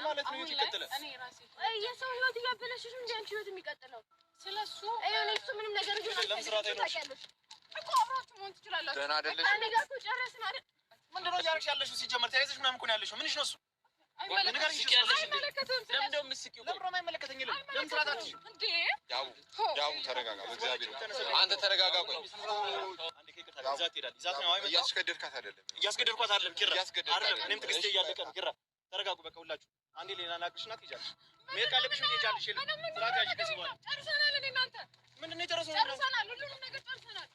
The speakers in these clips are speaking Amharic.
ማለት ነው ይከተለ የሰው ህይወት እያበላሽሽ እንጂ አንቺ ህይወት የሚቀጥለው ስለሱ እሱ ምንም ነገር ግን ለምስራቴ ነው እኮ አብራችሁ መሆን ትችላላችሁ። ደህና አይደለሽ? እኔ ጋር እኮ ጨረስን አይደል? ምንድነው እያደረግሽ ያለሽው? ሲጀመር ተያይዘሽ ምናምን እኮ ነው ያለሽው። ምንሽ ነው እሱ? አይመለከትም። ለምንድነው የምትስቂው? ለምንድነው የማይመለከተኝ? ለምን ስራት አትሽ እንዴ? ያው ተረጋጋ። በእግዚአብሔር አንተ ተረጋጋ። ቆይ አንዴ ከይቅርታ ይዛት ሄዳል። ይዛት ነው አይመጣም። እያስገደድካት አይደለም። እያስገደድኳት አይደለም። ኪራ አይደለም። እኔም ትግስቴ እያለቀ ነው። ኪራ ተረጋጉ። በቃ ሁላችሁ አንዴ ሌላ ናቅሽና ትይዣለሽ። መሄድ ካለብሽ ትሄጃለሽ። ስራት ያዥ ከዚህ በኋላ ጨርሰናል። እኔ እናንተ ምንድን ነው የጨረስነው? ጨርሰናል። ሁሉንም ነገር ጨርሰናል።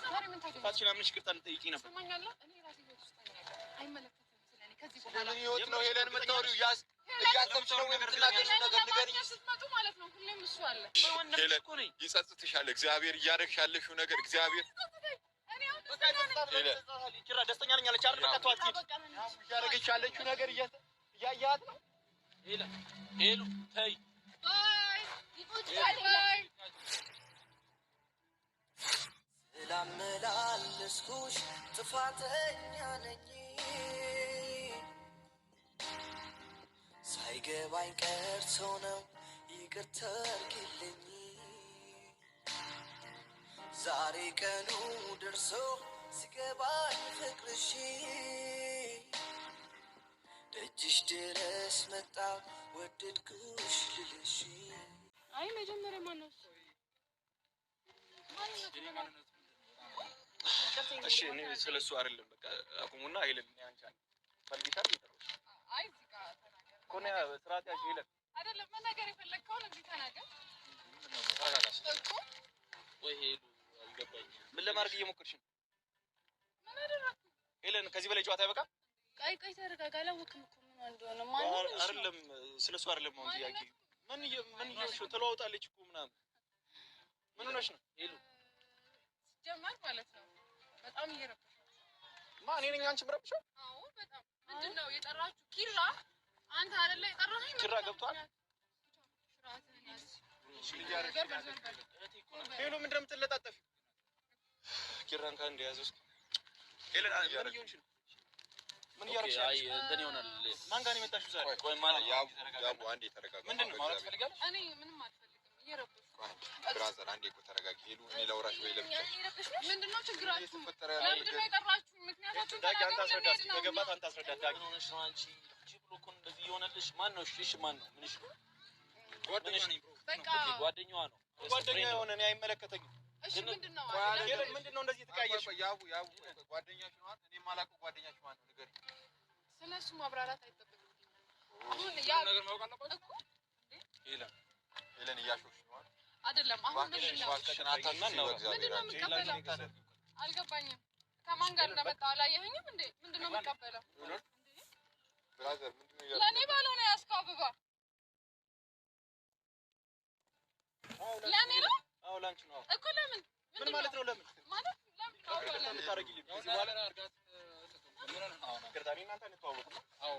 ዛሬ ምን ታገኝ? ፋሲል አምንሽ ይቅርታ ልጠይቂኝ ነበር። ሰማኛለህ? እኔ ራሴ ህይወት ውስጥ ነኝ። አይመለከትም። ስለኔ ከዚህ በኋላ ስለምን ህይወት ነው ሄለን የምታወሪው? እያሰብሽ ነው የምትናገሪው ነገር ንገሪኝ። ስትመጡ ማለት ነው ሁሌም እሱ አለ። ሄለን ይጸጽትሻል። እግዚአብሔር እያደረግሽ ያለሽው ነገር እግዚአብሔር ኪራ ደስተኛ ነኝ አለች አይደል? በቃ ተዋት። እያደረገች ያለችው ነገር እያያት ነው። ሄሉ ተይ ባይ ስላመላለስኩሽ ጥፋተኛ ነኝ ሳይገባኝ ቀርቶ ነው ይቅርታ አድርጊልኝ። ዛሬ ቀኑ ደርሶ ሲገባኝ ፍቅርሽ ደጅሽ ድረስ መጣ ወደድኩሽ ልልሽ። አይ መጀመሪያ ማነው? እሺ እኔ ስለሱ አይደለም። በቃ አቁሙና ሄለን አንቺ ፈልጊታል ይተርሽ። አይ እዚህ ጋር ተናገር ኮኔ ስርዓት ያዥ ሄለን አይደለም መናገር የፈለግከውን እዚህ ተናገር እኮ። ወይ ሄሉ አልገባኝም። ምን ለማድረግ እየሞከርሽ ነው? ምን አደረኩ? ሄለን ከዚህ በላይ ጨዋታ አይበቃም? ቆይ ተረጋጋ። አላወቅም እኮ ምን እንደሆነ ማለት አይደለም። ስለሱ አይደለም አሁን ጥያቄ። ምን እየሆንሽ ነው? ተለዋውጣለች እኮ ምናምን። ምን ሆነሽ ነው ሄሉ? ጀማል ማለት ነው በጣም እየረበሽ ማ እኔ ነኝ አንቺ ምረብሽው? አዎ በጣም ምንድነው የጠራችሁ? ኪራ አንተ አይደለ የጠራኸኝ? ኪራ ገብቷል። ሄሉ ምንድን ነው የምትለጣጠፊው? ኪራን ካንድ ያዘው። ሄለን ምን እየሆንሽ ነው? ምን እያደረግሽ ነው? አይ እንትን ይሆናል። ማን ጋር ነው የመጣሽው ዛሬ? ቆይ ማለት ያቡ አንዴ ተረጋጋ። ምንድን ነው ማለት ፈልጋለሽ? እኔ ምንም አልፈልግም። እየረበሽ ብራዘር አንዴ እኮ ተረጋጊ። ሄሉ እኔ ላውራሽ ወይ ለብቻ ምንድነው ችግራችሁ? ለምንድነው የጠራችሁኝ? ምክንያታችሁን ዳጊ አንተ አስረዳት። ከገባት አንተ አስረዳት። ዳጊ ሆነሽ ነው አንቺ ብሎ እኮ እንደዚህ ይሆናልሽ። ማን ነው? እሺ ማን ነው? ምንሽ ነው? ጓደኛዋ ነኝ ብሮ። በቃ ጓደኛዋ ነው። ጓደኛ የሆነ እኔ አይመለከተኝም። እሺ ምንድነው? ሄለን ምንድነው እንደዚህ ተቀያየሽ? ያቡ ጓደኛሽ ነው አይደል? እኔ የማላውቀው ጓደኛሽ ማን ነው? ንገሪኝ። ስለሱ ማብራራት አይጠበቅም። አሁን ያ ነገር ማወቅ አለበት እኮ ሄለን እያሾፍሽ ነው አይደል? አይደለም አሁን ምን ነው? ምንድነው የምትቀበለው? አልገባኝም። ከማን ጋር እንደመጣ አላየኸኝም እንዴ? ምንድነው የምትቀበለው? ብራዘር ምንድነው ለኔ ባለው ነው ያስከው አበባ ለኔ ነው? አዎ ላንቺ ነው እኮ። ለምን? ምን ማለት ነው? ለምን ማለት ለምን ነው? ለምን ታረጊልኝ? እዚህ በኋላ አርጋት ምን ነው? ግርታኒ እናንተ እንተዋወቁ። አዎ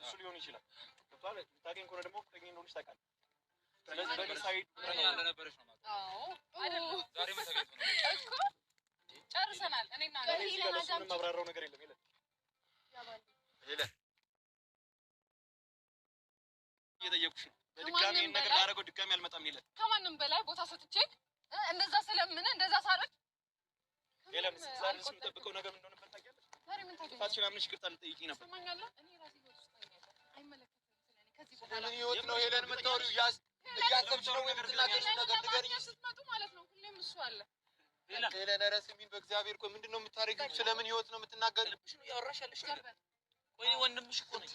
እሱ ሊሆን ይችላል። ታገኝ ከሆነ ደግሞ ፍቅረኛ እንደሆነች ታውቃለህ። ስለዚህ በምን ሳይድ እንደነበረች ነው ማለት ነው። አዎ ዛሬ መተገኘት ነው እኮ ጨርሰናል። እኔና ምንም አብራራው ነገር የለም። ሄለን እየጠየኩሽ ነው። በድጋሚ ይሄን ነገር ላደርገው ድጋሚ አልመጣም። ሄለን ከማንም በላይ ቦታ ሰጥቼ እንደዛ ስለምን እንደዛ ሳረግ ሄለን ዛሬ የምጠብቀው ነገር ምን እንደሆነ ታውቂያለሽ? ዛሬ ምን ታውቂያለሽ? ፋሲል አምንሽ ይቅርታ ልጠይቂኝ ነበር። ሰማኛለህ? እኔ ራሴ ህይወት ውስጥ ነኝ። አይመለከትም ስለኔ ከዚህ በኋላ ስለምን ህይወት ነው ሄለን የምታወሪው? እያሰብሽ ነው የምትናገሪው ነገር ንገሪኝ። ስትመጡ ማለት ነው ሁሌም እሱ አለ። ሄለን ኧረ ስሚኝ በእግዚአብሔር። ቆይ ምንድን ነው የምታደርጊው? ስለምን ህይወት ነው የምትናገሪው? ያወራሽ ያለሽ ቆይ ወንድምሽ እኮ ነኝ።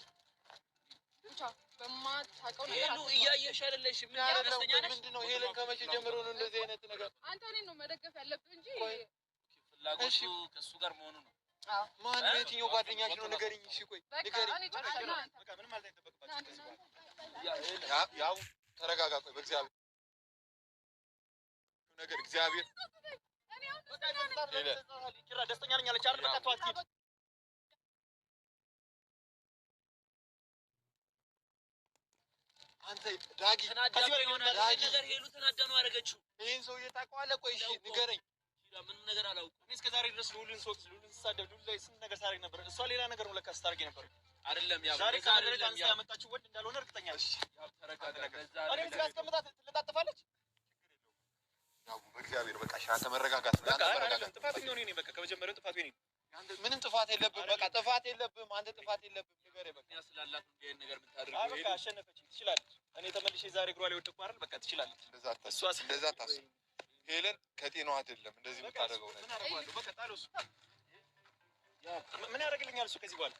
ብቻ በማታውቀው ነገር ሄሉ እያየሽ አይደለሽ? ምን ደስተኛ ነሽ? ምንድን ነው ሄለን ከመቼ ጀምሮ ነው እንደዚህ አይነት ነገር? አንተ እኔን ነው መደገፍ ያለብህ እንጂ ፍላጎቱ ከእሱ ጋር መሆኑ ነው። ማን ነው? የትኛው ጓደኛሽ ነው? ንገሪኝ። እሺ ቆይ ንገሪኝ። በቃ ምንም ማለት አይጠበቅባችሁም። ያው ተረጋጋ። ቆይ በእግዚአብሔር ነገር እግዚአብሔር ኪራ ደስተኛ ነኝ አለች አይደል? በቃ ተዋት ሂድ። አንተ ዳጊ ከዚህ በላይ ሆነ ነገር ሄሉ ተናዳ ነው ያደረገችው። ይሄን ሰውዬ ታውቀዋለህ? ቆይ እሺ ንገረኝ። ምንም ነገር አላውቅም። እኔ እስከ ዛሬ ድረስ ሉልን ስሳደብ ሉል ላይ ስንት ነገር ሳደርግ ነበር። እሷ ሌላ ነገር ነው ለካ ስታደርግ ነበር። አይደለም ያው ዛሬ ካደረገ አንተ ያመጣችው ወንድ እንዳልሆነ እርግጠኛ ነኝ። ያው ተረጋጋ። እኔ እዚህ ጋር አስቀምጣት ትለጣጥፋለች። ያው በእግዚአብሔር በቃ ሻተ መረጋጋት ነው። ጥፋተኛው እኔ ነኝ። በቃ ከመጀመሪያው ጥፋቱ እኔ ነኝ። ምንም ጥፋት የለብህም። በቃ ጥፋት የለብህም። አንተ ጥፋት የለብህም። ንገረኝ በቃ ስላላት እንደ አይነት ነገር የምታደርገው በቃ አሸነፈችኝ። ትችላለች። እኔ ተመልሼ ዛሬ እግሯ ላይ ወደቅኩ አይደል? በቃ ትችላለች። እንደዛ ታስብ። ሄለን ከጤናዋ አይደለም እንደዚህ የምታደርገው ነገር። ምን አደርገዋለሁ? በቃ ጣለው። እሱ ምን ያደርግልኛል? እሱ ከዚህ በኋላ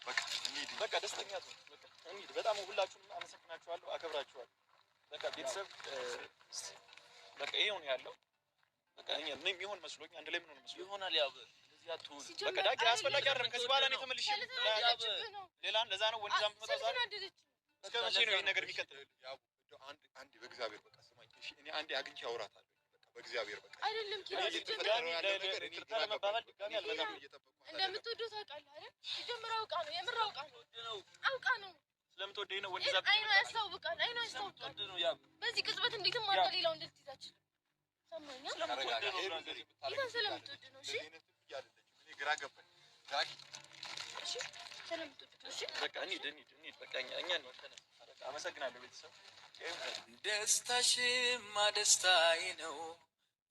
በቃ እንሂድ። በቃ ደስተኛ ነው። በቃ እንሂድ። በጣም ሁላችሁንም አመሰግናችኋለሁ፣ አከብራችኋለሁ። በቃ ቤተሰብ በቃ ይሄው ነው ያለው። በቃ እኛ ምን የሚሆን መስሎኝ አንድ ላይ ምን ሆነ መስሎኝ ይሆናል። ያው እንደዚህ አትሆን። በቃ ዳጊ አስፈላጊ አይደለም። ከዚህ በኋላ እኔ ተመልሼ ሌላ ለዛ ነው ወንድ ዛም መጣ ዛሬ። እስከ መቼ ነው ይሄ ነገር የሚቀጥለው? ያው አንድ በእግዚአብሔር በቃ ስማኝ እሺ። እኔ አንዴ አግኝቼ አውራታለሁ። በቃ በእግዚአብሔር በቃ አይደለም ኪራ ለመባባል ድጋሚ አልመጣም። እንደምትወደው ታውቃለህ አይደል? ሲጀምር አውቃ ነው፣ የምር አውቃ ነው፣ አውቃ ነው። ስለምትወደኝ ነው ወንድ ዛም አይኗ ያስታውቃል፣ አይኗ ያስታውቃል። በዚህ ቅጽበት እንዴትም አድርጋ ሌላው እንድትይዝ አትችልም። ሰማኛ ስለምትወድ ነው። እሺ እኔ ግራ ገባኝ ዳጊ። እሺ ስለምትወድ ነው። እሺ በቃ እንሂድ። በቃ እኛ አመሰግናለሁ ቤተሰብ። ደስታሽማ ደስታዬ ነው፣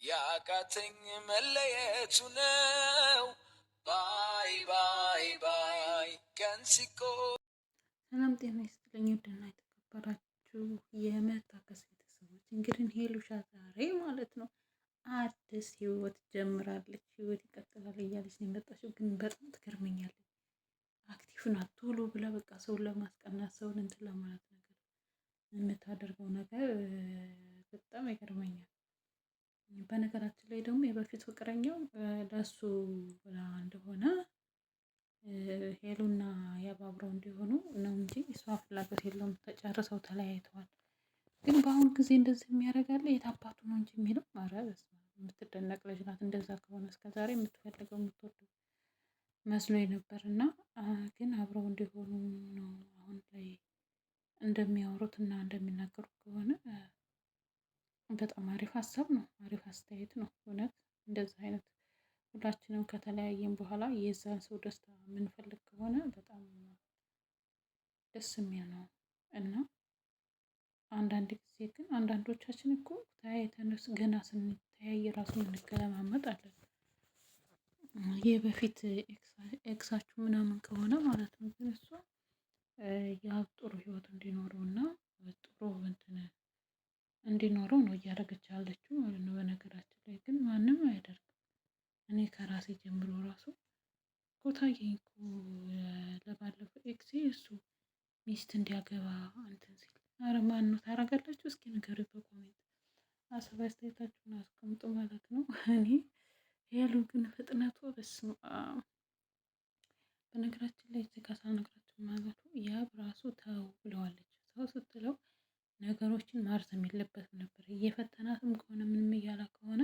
ያቃተኝ መለየቱ ነው። ባይ ባይ ባይ ቀን ሲቆ ሰላም ጤና ይስጥልኝ። ውድና የተከበራችሁ የመታከስ ቤተሰቦች እንግዲህ ሄሉሻ ዛሬ ማለት ነው አዲስ ህይወት ጀምራለች። ህይወት ይቀጥላል እያለች ነው የመጣችው። ግን በጣም ትገርመኛለች። አክቲቭ ናት። ቶሎ ብላ በቃ ሰውን ለማስቀናት ሰውን እንትን ለማለት ነገር የምታደርገው ነገር በጣም ይገርመኛል። በነገራችን ላይ ደግሞ የበፊት ፍቅረኛው ለሱ ብላ እንደሆነ ሄሉና ያባብረው እንዲሆኑ ነው እንጂ እሷ ፍላጎት የለውም። ተጨርሰው ተለያይተዋል። ግን በአሁኑ ጊዜ እንደዚህ የሚያደርጋለ የት አባቱ ነው እንጂ የሚለው ኧረ በስመ አብ። የምትደነቅ ልጅ ናት። እንደዛ ከሆነ እስከዛሬ የምትፈልገው የምትወደው መስሎኝ ነበር። እና ግን አብረው እንዲሆኑ ነው አሁን ላይ እንደሚያወሩት እና እንደሚናገሩት ከሆነ በጣም አሪፍ ሀሳብ ነው። አሪፍ አስተያየት ነው። እውነት እንደዚህ አይነት ሁላችንም ከተለያየን በኋላ የዛን ሰው ደስታ የምንፈልግ ከሆነ በጣም ደስ የሚል ነው። እና አንዳንድ ጊዜ ግን አንዳንዶቻችን እኮ ተያይተን ገና ስንተያይ ራሱ እንገለማመጣለን። ይህ በፊት ኤክሳችሁ ምናምን ከሆነ ማለት ነው። ግን እሷ ያ ጥሩ ህይወት እንዲኖረው እና ጥሩ እንትን እንዲኖረው ነው እያደረገች ያለችው ማለት ነው። በነገራችን ላይ ግን ማንም አያደርግም። እኔ ከራሴ ጀምሮ ራሱ ኮታየኝ እኮ ለባለፈው ኤክሴ እሱ ሚስት እንዲያገባ እንትን ሲል ኧረ ማን ነው ታደርጋላችሁ? እስኪ ንገሩ በኮሜንት ሀሳብ አስተያየታችሁን አስቀምጡ ማለት ነው። እኔ ሄሉ ግን ፍጥነቱ በስመ አብ። በነገራችን ላይ እዚህ ጋር ሳልነግራችሁ ማለቱ ያብ ራሱ ተው ብለዋለች። ሰው ስትለው ነገሮችን ማርዘም የለበትም ነበር። እየፈተናትም ከሆነ ምንም እያላ ከሆነ